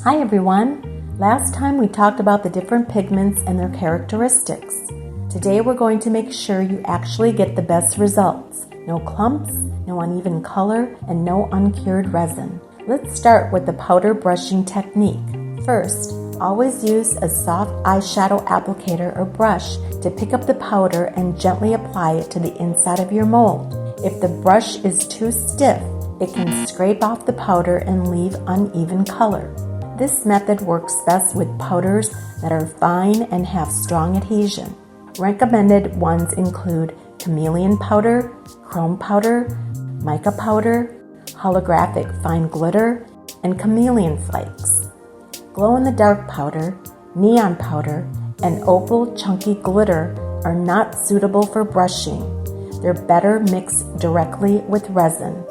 Hi everyone! Last time we talked about the different pigments and their characteristics. Today we're going to make sure you actually get the best results. No clumps, no uneven color, and no uncured resin. Let's start with the powder brushing technique. First, always use a soft eyeshadow applicator or brush to pick up the powder and gently apply it to the inside of your mold. If the brush is too stiff, it can scrape off the powder and leave uneven color. This method works best with powders that are fine and have strong adhesion. Recommended ones include chameleon powder, chrome powder, mica powder, holographic fine glitter, and chameleon flakes. Glow-in-the-dark powder, neon powder, and opal chunky glitter are not suitable for brushing. They're better mixed directly with resin.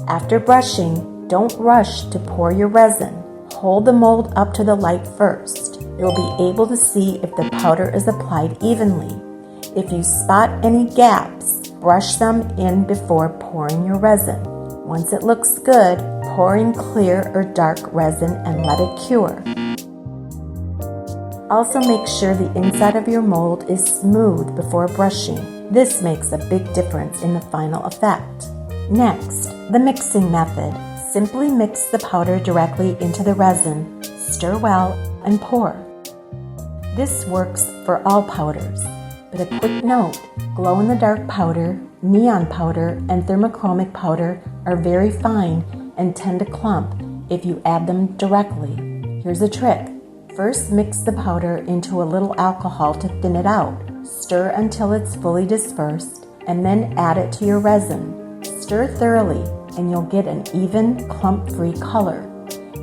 After brushing, don't rush to pour your resin. Hold the mold up to the light first. You'll be able to see if the powder is applied evenly. If you spot any gaps, brush them in before pouring your resin. Once it looks good, pour in clear or dark resin and let it cure. Also make sure the inside of your mold is smooth before brushing. This makes a big difference in the final effect. Next, the mixing method. Simply mix the powder directly into the resin, stir well, and pour. This works for all powders, but a quick note, glow-in-the-dark powder, neon powder, and thermochromic powder are very fine and tend to clump if you add them directly. Here's a trick. First, mix the powder into a little alcohol to thin it out. Stir until it's fully dispersed, and then add it to your resin. Stir thoroughly, and you'll get an even, clump-free color.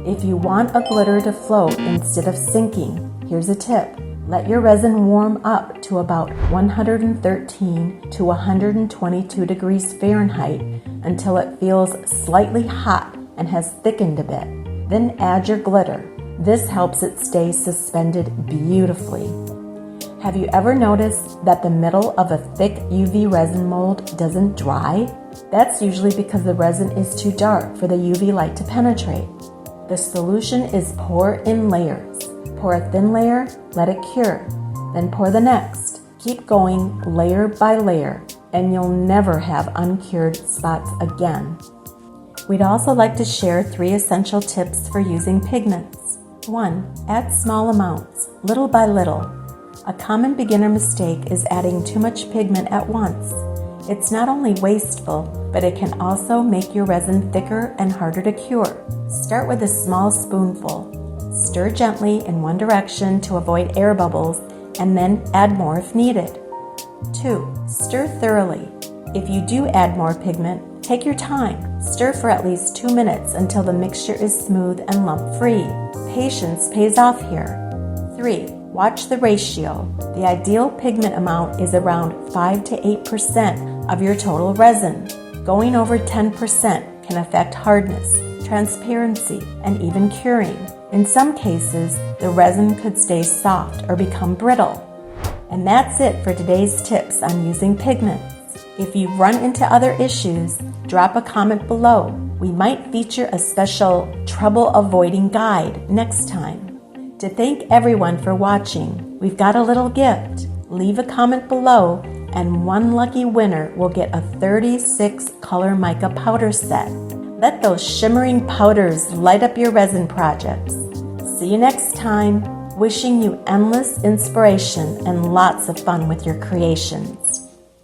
If you want a glitter to float instead of sinking, here's a tip. Let your resin warm up to about 113 to 122 degrees Fahrenheit until it feels slightly hot and has thickened a bit. Then add your glitter. This helps it stay suspended beautifully. Have you ever noticed that the middle of a thick UV resin mold doesn't dry? That's usually because the resin is too dark for the UV light to penetrate. The solution is pour in layers. Pour a thin layer, let it cure. Then pour the next. Keep going layer by layer, and you'll never have uncured spots again. We'd also like to share 3 essential tips for using pigments. 1. Add small amounts, little by little. A common beginner mistake is adding too much pigment at once. It's not only wasteful, but it can also make your resin thicker and harder to cure. Start with a small spoonful. Stir gently in one direction to avoid air bubbles, and then add more if needed. 2. Stir thoroughly. If you do add more pigment, take your time. Stir for at least 2 minutes until the mixture is smooth and lump-free. Patience pays off here. 3. Watch the ratio. The ideal pigment amount is around 5 to 8% of your total resin. Going over 10% can affect hardness, transparency, and even curing. In some cases, the resin could stay soft or become brittle. And that's it for today's tips on using pigments. If you run into other issues, drop a comment below. We might feature a special trouble-avoiding guide next time. To thank everyone for watching, we've got a little gift. Leave a comment below, and one lucky winner will get a 36 color mica powder set. Let those shimmering powders light up your resin projects. See you next time, wishing you endless inspiration and lots of fun with your creations.